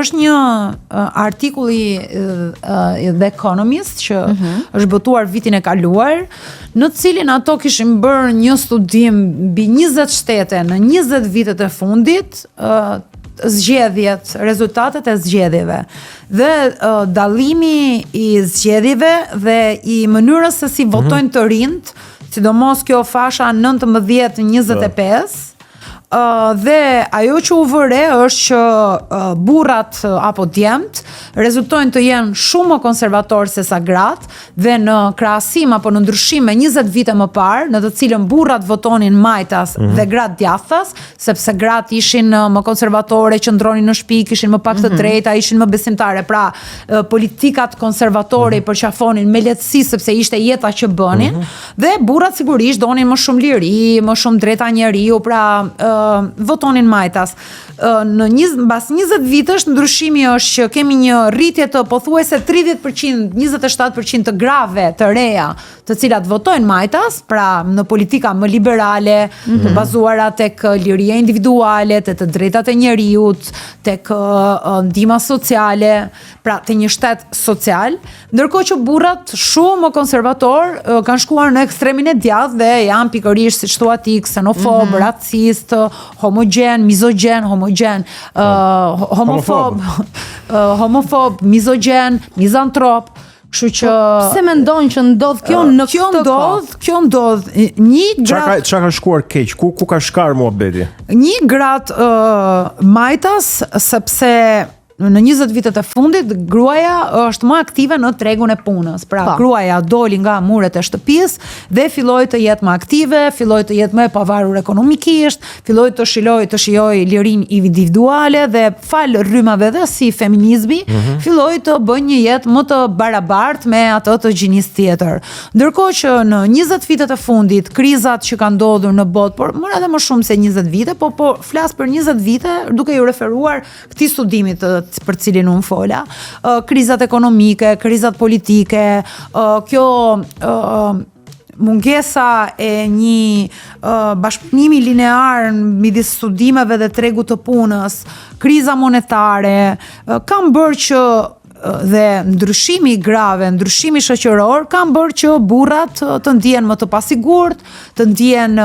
është një artikull i The Economist që është botuar vitin e kaluar, në të cilin ato kishin bërë një studim mbi 20 shtete në 20 vitet e fundit, rezultatet e zgjedhjeve. Dhe dallimi i zgjedhjeve dhe i mënyrës se si votojnë të rinjt, sidomos kjo fasha 19-25, dhe ajo që u vëre është që burrat apo djemt rezultojnë të jenë shumë më konservatorë se sa gratë, dhe në krahasim apo në ndryshim me 20 vite më parë, në të cilën burrat votonin majtas dhe gratë djathtas, sepse gratë ishin më konservatore, qëndronin në shtëpi, kishin më pak të drejta, ishin më besimtare. Pra, politikat konservatore i përqafonin me lehtësi sepse ishte jeta që bënin, dhe burrat sigurisht donin më shumë liri, më shumë drejta njeriu, pra votonin majtas. Mbas 20 vitesh ndryshimi është që kemi një rritje të pothuajse 30%, 27% të grave të reja, të cilat votojnë majtas, pra në politika më liberale, të bazuara tek liria individuale, të drejtat e njeriut, tek ndihma sociale, pra te një shtet social, ndërkohë që burrat shumë më konservator kanë shkuar në ekstremin e djathtë dhe janë pikërisht siç thua ti, ksenofob, racist, homogjen, mizogjen, homofob, mizogjen, mizantrop. Kështu që pse mendon që ndodh kjo në këtë kohë? Kjo ndodh. Një gratë çka ka shkuar keq? Ku ka shkar muhabeti? Një gratë majtas, sepse në 20 vitet e fundit, gruaja është më aktive në tregun e punës. Pra, gruaja doli nga muret e shtëpisë dhe filloi të jetë më aktive, filloi të jetë më e pavarur ekonomikisht, filloi të shijoj lirinë individuale dhe fal rrymave dhe si feminizmi, filloi të bëjë një jetë më të barabartë me atë të gjinisë tjetër. Ndërkohë që në 20 vitet e fundit, krizat që kanë ndodhur në botë, por më edhe më shumë se 20 vite, po flas për 20 vite duke ju referuar këtij studimi për cilin unë fola, krizat ekonomike, krizat politike, kjo mungesa e një bashkëpunimi linear midis studimeve dhe tregut të punës, kriza monetare, kanë bërë që dhe ndryshimi grave, ndryshimi shoqëror kanë bërë që burrat të ndihen më të pasigurt, të ndihen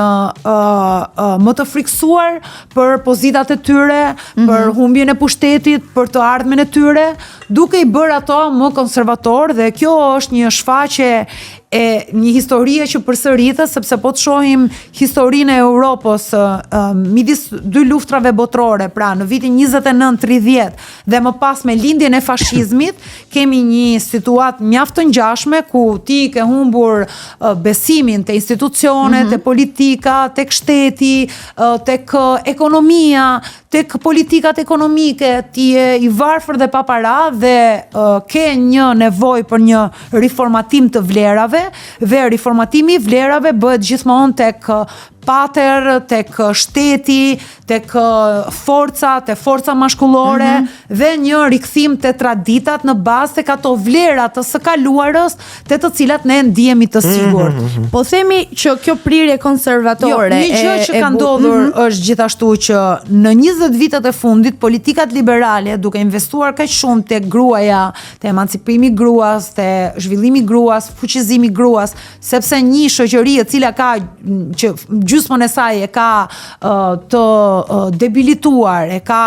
më të friksuar për pozitat e tyre, për humbjen e pushtetit, për të ardhmen e tyre, duke i bërë ato më konservator, dhe kjo është një shfaqje e një historie që përsëritet, sepse po të shohim historinë e Europës midis dy luftrave botërore, pra në vitin 29-30 dhe më pas me lindjen e fashizmit, kemi një situatë mjaft të ngjashme ku ti ke humbur besimin te institucionet, te politika, tek shteti, tek ekonomia, tek politikat ekonomike, ti je i varfër dhe pa para dhe ke një nevojë për një riformatim të vlerave, dhe riformatimi i vlerave bëhet gjithmonë tek pater, tek shteti, tek forca mashkullore, dhe një rikthim te traditat në bazë tek ato vlera të së kaluarës, te të cilat ne ndihemi të sigurt. Po themi që kjo prirje konservatore një gjë që ka ndodhur është gjithashtu që në 20 vitet e fundit politikat liberale, duke investuar kaq shumë tek gruaja, te emancipimi i gruas, te zhvillimi i gruas, fuqizimi i gruas, sepse një shoqëri e cila ka që gjysmën e saj e ka të debilituar, e ka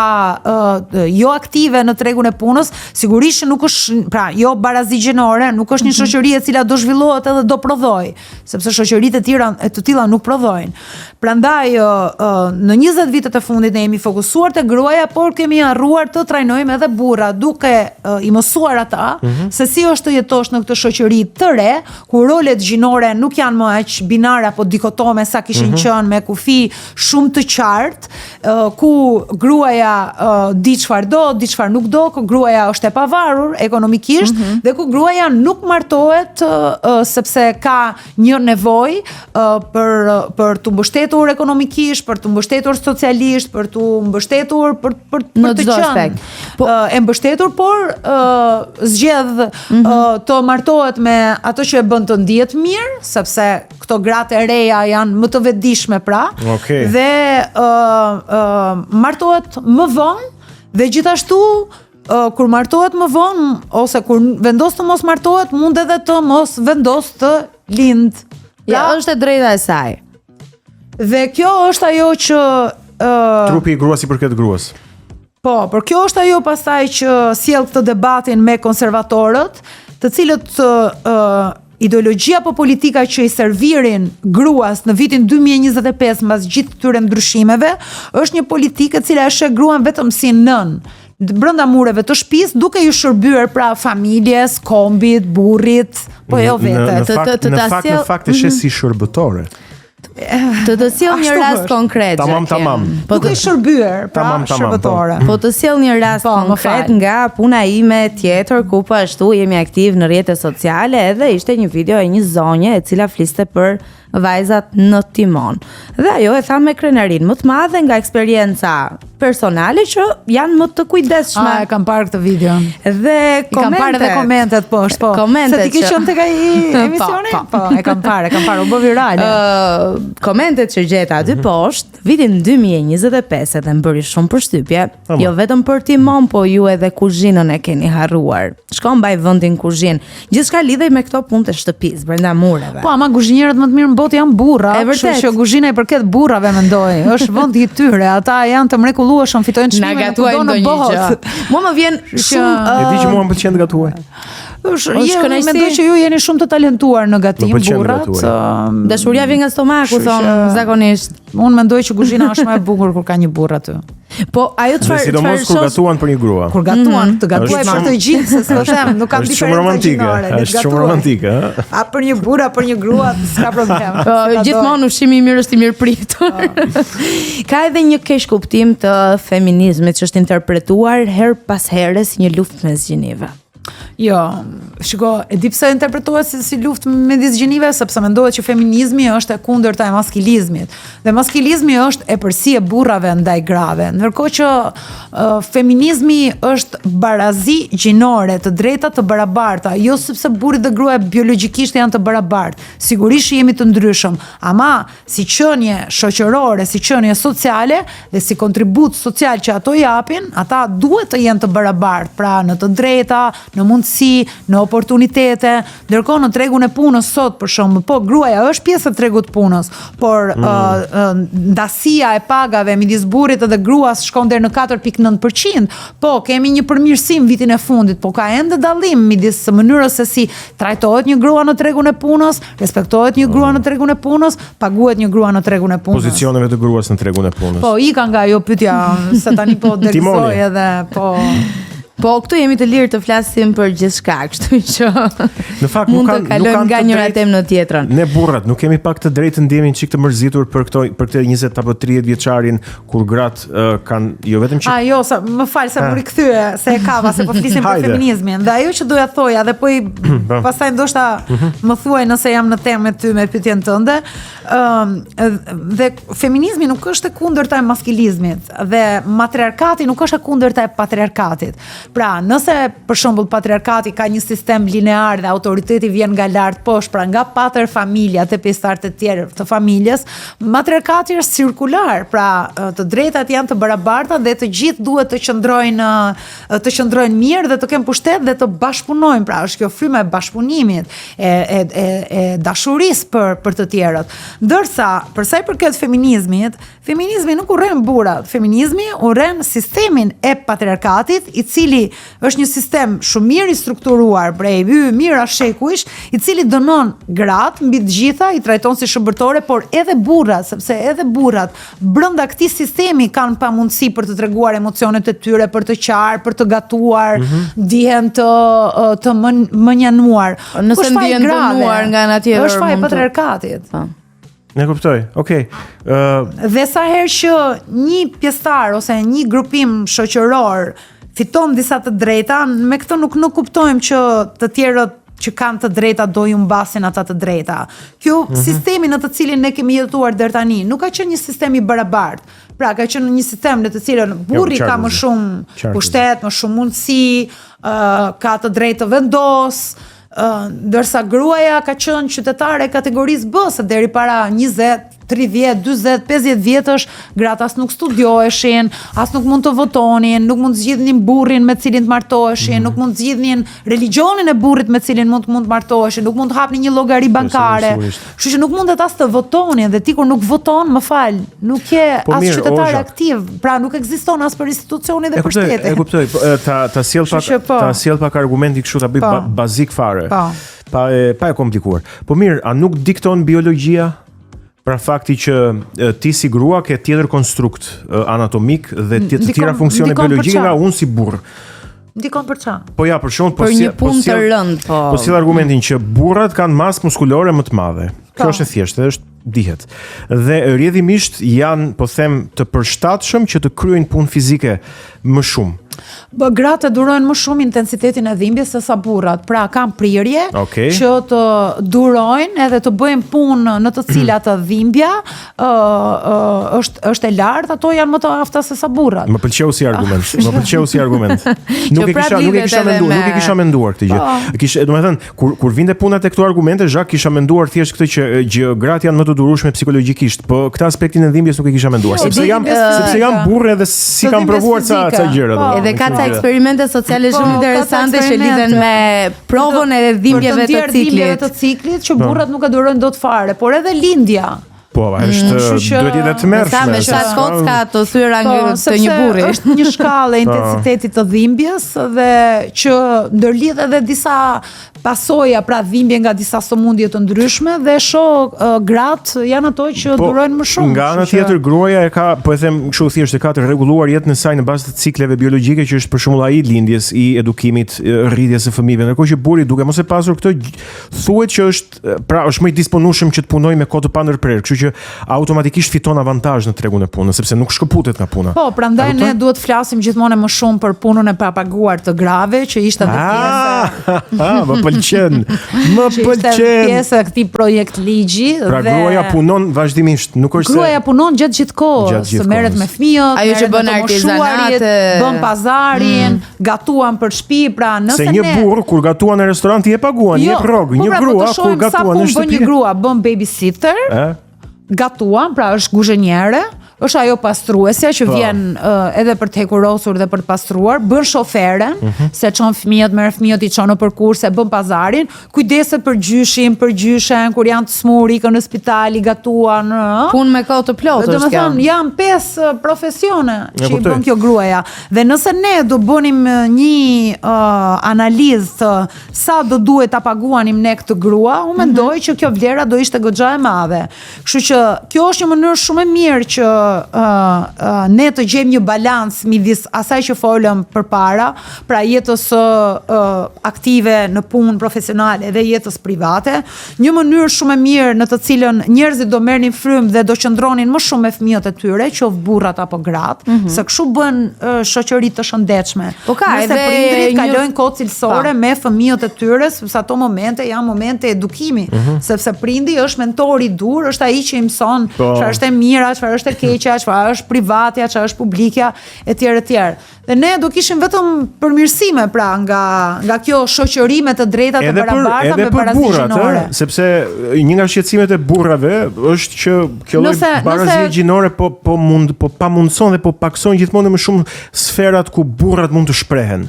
jo aktive në tregun e punës, sigurisht nuk është, pra jo barazi gjenore, nuk është një shoqëri e cila do zhvillohet edhe do prodhoj, sepse shoqëritë të tilla nuk prodhojnë. Prandaj në 20 vitet e fundit ne jemi fokusuar te gruaja, por kemi harruar të trajnojmë edhe burra, duke i mësuar ata se si është të jetosh në këtë shoqëri të re, ku rolet gjinore nuk janë më aq binare apo dikotome sa kishin qenë, me kufi shumë të qartë, ku gruaja di çfarë do, di çfarë nuk do, ku gruaja është e pavarur ekonomikisht, dhe ku gruaja nuk martohet sepse ka një nevojë për të mbështetur ekonomikisht, për të mbështetur socialisht, për të mbështetur për të qenë e mbështetur, por zgjedh të martohet me ato që e bën të ndihet mirë, sepse këto gratë e reja janë më të vetëdijshme, pra, dhe martohet më vonë, dhe gjithashtu kur martohet më vonë ose kur vendos të mos martohet, mund edhe të mos vendos të lind. Ja, është e drejta e saj. Dhe kjo është ajo që Trupi i gruas i përket gruas. po, por kjo është ajo pastaj që sjell këtë debatin me konservatorët, të cilët ideologjia apo politika që i servirin gruas në vitin 2025 mbas gjithë këtyre ndryshimeve, është një politikë e cila e sheh gruan vetëm si nën brenda mureve të shtëpisë, duke ju shërbyer pra familjes, kombit, burrit, po jo vetë. Në fakt e sheh si shërbëtore. Të sjell një rast konkret. Tamam. Po duke shërbyer, pra Tamam, shërbëtore. Po të sjell një rast konkret nga puna ime tjetër ku po ashtu jemi aktiv në rrjetet sociale, edhe ishte një video e një zonje e cila fliste për vajzat në timon. Dhe ajo e tha me krenarin më të madhe nga eksperienca personale që janë më të kujdesshme. E kam parë këtë video. Dhe kam parë edhe komentet poshtë, po. Komentet se ti ke qenë tek ai emisioni? Po, e kam parë, u bë virale. Komentet që gjeta aty poshtë, vitin 2025 edhe më bëri shumë përshtypje. Jo vetëm për timon, po ju edhe kuzhinën e keni harruar. Shko mbaj vendin kuzhinë. Gjithçka lidhej me këto punë të shtëpisë brenda mureve. Po, ama kuzhinierët më të mirë në botë janë burra. E vërtet. Kështu që kuzhina i përket burrave mendoj. Është vendi i tyre, ata janë të mrekullueshëm, fitojnë çmime në kudo në botë. Mua më vjen shumë E di që mua më pëlqen të gatuaj. Mendoj që ju jeni shumë të talentuar në gatim, burrat. Dashuria vjen nga stomaku, thon zakonisht. Unë mendoj që kuzhina është më e bukur kur ka një burr aty. Po ajo çfarë sidomos kur gatuan për një grua. Kur gatuan, të gatuaj për të gjithë, se s'e them, nuk kam diferencë. Është shumë romantike, është shumë romantike, ëh. A për një burr, për një grua, s'ka problem. Gjithmonë ushqimi i mirë është i mirë pritur. Ka edhe një keq kuptim të feminizmit që është interpretuar her pas here si një luftë mes gjinive. Jo, shiko, e di pse interpretohet si luftë midis gjinive, sepse mendohet që feminizmi është e kundërta e maskilizmit. Dhe maskilizmi është e përsi e burrave ndaj grave. Ndërkohë që feminizmi është barazi gjinore, të drejta të barabarta, jo sepse burri dhe gruaja biologjikisht janë të barabartë. Sigurisht jemi të ndryshëm, ama si qenie shoqërore, si qenie sociale dhe si kontribut social që ato japin, ata duhet të jenë të barabartë, pra në të drejta, në mundësi, në oportunitete, ndërkohë në tregun e punës sot për shembull, po gruaja është pjesë e tregut të punës, por ndasia e pagave midis burrit dhe gruas shkon deri në 4.9%, po kemi një përmirësim vitin e fundit, po ka ende dallim midis mënyrës se si trajtohet një grua në tregun e punës, respektohet një grua në tregun e punës, paguhet një grua në tregun e punës. Pozicioneve të gruas në tregun e punës. Po ika nga ajo pyetja se tani po dërgoj edhe po Po këtu jemi të lirë të flasim për gjithçka, kështu që në fakt mund të kalojmë nga njëra temë në tjetrën. Ne burrat nuk kemi pak të drejtë ndjehemi çik të mërzitur për këtë 20 apo 30 vjeçarin kur gratë kanë jo vetëm që jo, më fal se më rikthye se e kava se po flisim për feminizmin. Dhe ajo që doja thoja dhe po i pastaj ndoshta më thuaj nëse jam në temë ty me pyetjen tënde, dhe feminizmi nuk është e kundërta e maskilizmit dhe matriarkati nuk është e kundërta e patriarkatit. Pra, nëse për shembull patriarkati ka një sistem linear dhe autoriteti vjen nga lart poshtë, pra nga pater familja te pjesëtarët e tjerë të familjes, matriarkati është cirkular, pra të drejtat janë të barabarta dhe të gjithë duhet të qëndrojnë mirë dhe të kenë pushtet dhe të bashkëpunojnë. Pra, është kjo fryma e bashkëpunimit, e dashurisë për të tjerët. Ndërsa, për sa i përket feminizmi nuk urren burrat. Feminizmi urren sistemin e patriarkatit, i cili është një sistem shumë mirë i strukturuar, prej mira shekuish, i cili dënon gratë mbi të gjitha, i trajton si shërbëtore, por edhe burrat, sepse edhe burrat brenda këtij sistemi kanë pamundësi për të treguar emocionet e tyre, për të qarë, për të gatuar, ndihen të mënjanuar. Nëse ndihen dënuar nga ana tjetër, është faj patriarkatit. Ne kuptoj. Okej. Dhe sa herë që një pjesëtar ose një grupim shoqëror fiton disa të drejta, me këtë nuk kuptojmë që të tjerët që kanë të drejta do ju mbasin ata të drejta. Kjo sistemi në të cilin ne kemi jetuar deri tani nuk ka qenë një sistem i barabartë. Pra ka qenë një sistem në të cilin burri ka më shumë pushtet, më shumë mundësi, ka të drejtë të vendos, ndërsa gruaja ka qenë qytetare e kategorisë B, se deri para 20 30, 40, 50 vjetësh, gratë as nuk studioheshin, as nuk mund të votonin, nuk mund të zgjidhnin burrin me cilin të martoheshin, nuk mund të zgjidhnin religionin e burrit me cilin mund të martoheshin, nuk mund të hapnin një llogari bankare. Kështu që nuk mundet as të votonin, dhe ti kur nuk voton, më fal, nuk je as qytetar aktiv, pra nuk ekziston as për institucioni dhe për shtetin. E kuptoj, ta sjell pak argumenti kështu ta bëj bazik fare. Pa e komplikuar. Po mirë, a nuk dikton biologjia? Pra fakti që ti si grua ke tjetër konstrukt anatomik dhe të tjera funksione biologjike nga unë si burr. Ndikon për çfarë? Po ja, për shkak për një punë të rënd, po. Po sjell argumentin që burrat kanë masë muskulore më të madhe. Kjo është e thjeshtë, është dihet. Dhe rrjedhimisht janë, po them, të përshtatshëm që të kryejnë punë fizike më shumë. Gratë durojnë më shumë intensitetin e dhimbjes se sa burrat. Pra kanë prirje që të durojnë edhe të bëjnë punë në të cilat dhimbja është e lartë, ato janë më të afta se sa burrat. Më pëlqeu si argument. Nuk e kisha menduar këtë gjë. Domethënë, kur vinte puna te këto argumente, Zhak kisha menduar thjesht këtë që gratë janë më të durueshme psikologjikisht, po këtë aspektin e dhimbjes nuk e kisha menduar, sepse jam burrë edhe si kam provuar ca gjëra. Edhe ka ca eksperimente sociale shumë interesante që lidhen me provën e dhimbjeve të ciklit. Që burrat nuk e durojnë dot fare, por edhe lindja. Po, duhet jetë të mërshme. Me shtatë kocka të thyra të një burri. Është një shkallë e intensitetit të dhimbjes dhe që ndërlidh edhe disa pasoja, pra dhimbje nga disa sëmundje të ndryshme dhe shoh gratë janë ato që durojnë më shumë. Nga ana tjetër gruaja e ka, po e them kështu thjesht, e ka të rregulluar jetën e saj në bazë të cikleve biologjike që është për shembull ai lindjes, i edukimit, rritjes së fëmijëve. Ndërkohë që burri duke mos e pasur këtë, thuhet që është më i disponueshëm që të punojë me kohë të pandërprer, kështu që automatikisht fiton avantazh në tregun e punës, sepse nuk shkëputet nga puna. Po, prandaj ne duhet të flasim gjithmonë më shumë për punën e papaguar të grave, që ishte edhe pjesë. Më pëlqen. Pjesë e këtij projekt ligji. Pra gruaja punon vazhdimisht, nuk është se gruaja punon gjatë gjithë kohës, merret me fëmijët, ajo që bën artizanat, bën pazarin, gatuan për shtëpi, pra nëse se një burr kur gatuan në restorant i e paguan, jep rrogë, një grua kur gatuan në shtëpi. Një grua bën babysitter, gatuan, pra është guzheniere, është ajo pastruesja që vjen edhe për të hekurosur dhe për të pastruar, bën shoferen, se çon fëmijët, merr fëmijët, i çon nëpër kurse, bën pazarin, kujdeset për gjyshin, për gjyshen, kur janë të smur, ikën në spital, i gatuan. Punë me kohë të plotë është kjo. Domethënë janë 5 profesione që i bën kjo gruaja. Dhe nëse ne do bënim një analizë të sa do duhet ta paguanim ne këtë grua, unë mendoj që kjo vlera do ishte goxha e madhe. Kështu që kjo është një mënyrë shumë e mirë që ne të gjejmë një balans midis asaj që folëm përpara, pra jetës aktive në punë profesionale dhe jetës private, një mënyrë shumë e mirë në të cilën njerëzit do merrnin frymë dhe do qëndronin më shumë me fëmijët e tyre, qoftë burrat apo gratë, se kështu bën shoqëri të shëndetshme. Po ka edhe prindrit kalojnë kohë cilësore me fëmijët e tyre, sepse ato momente janë momente edukimi, sepse prindi është mentori i dur, është ai që i mëson çfarë është e mira, çfarë është e keq, çfarë është privatja, çfarë është publikja, etj. Dhe ne do kishim vetëm përmirësime pra nga kjo shoqëri me të drejtat e barabarta me barazi gjinore. Sepse një nga shqetësimet e burrave është që kjo lloj barazie gjinore po pamundson dhe po pakson gjithmonë më shumë sferat ku burrat mund të shprehen.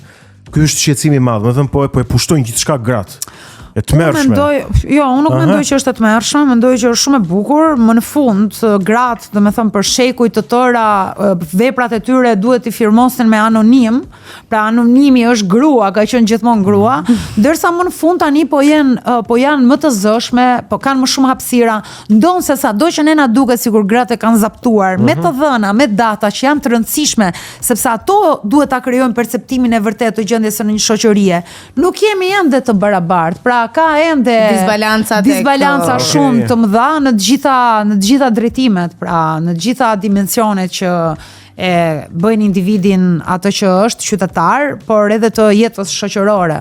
Ky është shqetësimi i madh, domethënë po e pushtojnë gjithçka gratë. E tmerrshme. Unë nuk mendoj që është e tmerrshme, mendoj që është shumë e bukur. Më në fund, gratë, domethënë për shekuj të tëra, veprat e tyre duhet i firmosin me anonim. Pra anonimi është grua, ka qenë gjithmonë grua, ndërsa më në fund tani po janë më të zëshme, po kanë më shumë hapësira. Ndonë se sado që ne na duket sikur gratë kanë zaptuar me të dhëna, me data që janë të rëndësishme, sepse ato duhet ta krijojnë perceptimin e vërtetë të gjendjes së një shoqërie. Nuk jemi ende të barabartë. Pra ka ende disbalanca shumë të mëdha në të gjitha drejtimet, pra në të gjitha dimensionet që e bëjnë individin atë që është qytetar, por edhe të jetës shoqërore.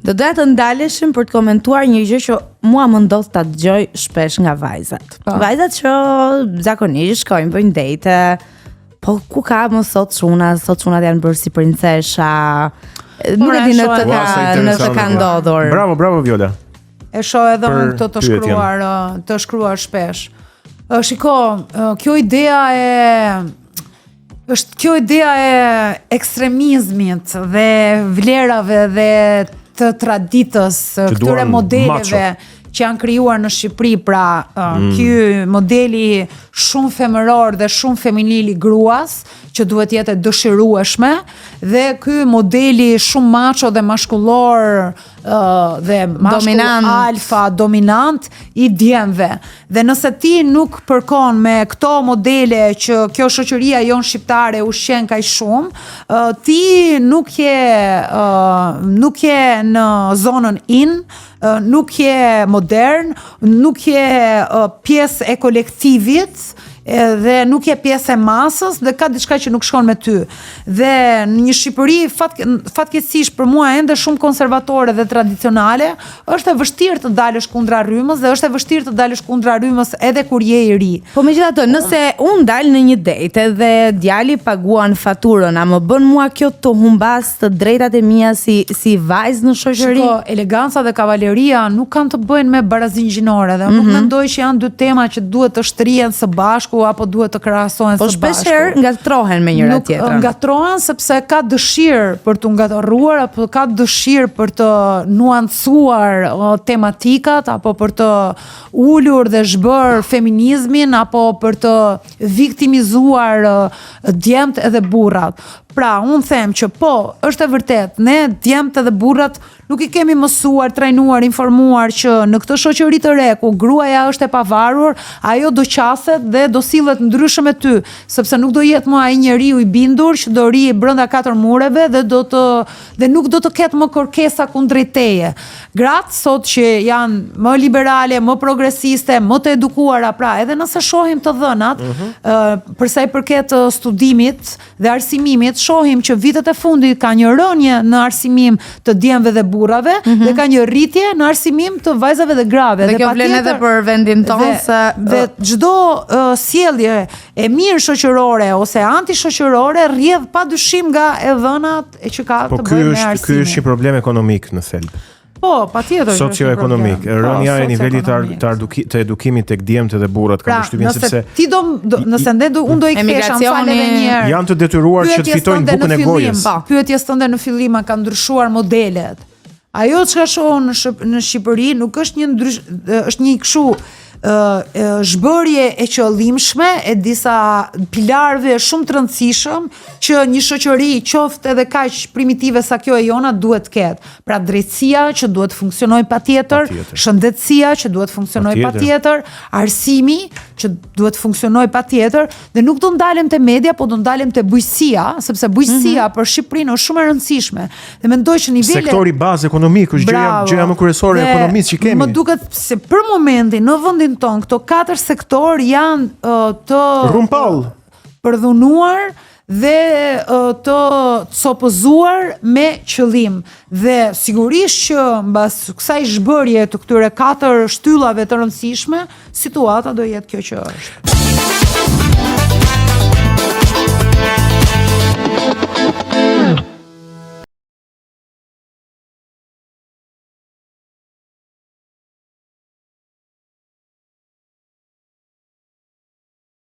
Do doja të ndaleshim për të komentuar një gjë që mua më ndodh ta dëgjoj shpesh nga vajzat. Vajzat që zakonisht shkojnë bëjnë date, po ku ka më sot çunat janë bërë si princesha. Nuk e di në të ka ndodhur. Bravo Viola. E shoh edhe unë këtë të shkruar shpesh. Shiko, kjo idea e ekstremizmit dhe vlerave dhe të traditës, këtyre modeleve që janë krijuar në Shqipëri, pra ky modeli shumë femëror dhe shumë feminil i gruas, që duhet jetë e dëshirueshme, dhe ky modeli shumë macho dhe mashkullor dhe dominant, alfa, dominant i djemve. Dhe nëse ti nuk përkon me këto modele që kjo shoqëria jonë shqiptare ushqen kaq shumë, ti nuk je në zonën in, nuk je modern, nuk je pjesë e kolektivit, dhe nuk je pjesë e masës dhe ka diçka që nuk shkon me ty. Dhe në një Shqipëri fatkeqësisht për mua ende shumë konservatore dhe tradicionale, është e vështirë të dalësh kundra rrymës dhe është e vështirë të dalësh kundra rrymës edhe kur je i ri. Po megjithatë, nëse unë dal në një date dhe djali paguan faturën, a më bën mua kjo të humbas të drejtat e mia si vajzë në shoqëri? Shiko, eleganca dhe kavaleria nuk kanë të bëjnë me barazinë gjinore dhe nuk mendoj që janë dy tema që duhet të shtrihen së bashku apo duhet të krahasohen së bashku. Po shpeshherë ngatrohen me njëra tjetrën. Nuk ngatrohen sepse ka dëshirë për të ngatruar apo ka dëshirë për të nuancuar tematikat apo për të ulur dhe zhbër feminizmin apo për të viktimizuar djemt edhe burrat. Pra, unë them që po, është e vërtet, ne djemt edhe burrat nuk i kemi mësuar, trajnuar, informuar që në këtë shoqëri të re ku gruaja është e pavarur, ajo do qaset dhe do sillet ndryshe me ty, sepse nuk do jetë më ai njeriu i bindur që do ri brenda 4 mureve dhe nuk do të ketë më kërkesa kundrejt teje. Gratë sot që janë më liberale, më progresiste, më të edukuara, pra edhe nëse shohim të dhënat, për sa i përket studimit dhe arsimimit, shohim që vitet e fundit ka një rënje në arsimim të djemve dhe burrave dhe ka një rritje në arsimim të vajzave dhe grave. Dhe kjo vlen edhe për vendin tonë dhe çdo sjellje e mirë shoqërore ose antishoqërore rrjedh padyshim nga e dhënat që ka të bëjë me arsimin. Ky është një problem ekonomik në thelb. Po, patjetër. Socio-ekonomik, rënja e nivelit të edukimit tek djemtë dhe burrat ka përshtypjen sepse nëse unë do i kthesha edhe një herë. Janë të detyruar që të fitojnë bukën e gojës. Pyetjes tënde në fillim ka ndryshuar modelet. Ajo çka shohun në Shqipëri nuk është është një kështu zhbërje e qëllimshme e disa pilarëve shumë të rëndësishëm që një shoqëri qoftë edhe kaq primitive sa kjo e jona duhet të ketë. Pra drejtësia që duhet të funksionojë patjetër, shëndetësia që duhet të funksionojë patjetër, arsimi që duhet të funksionojë patjetër dhe nuk do ndalem te media, po do ndalem te bujqësia, sepse bujqësia për Shqipërinë është shumë e rëndësishme. Dhe mendoj që niveli sektori bazë ekonomik është gjëja më kryesore e ekonomisë që kemi. Më duket se për momentin në vendin ton këto 4 sektor janë të përdhunuar dhe të copëzuar me qëllim. Dhe sigurisht që mbas kësaj zhbërje të këtyre 4 shtyllave të rëndësishme, situata do jetë kjo që është.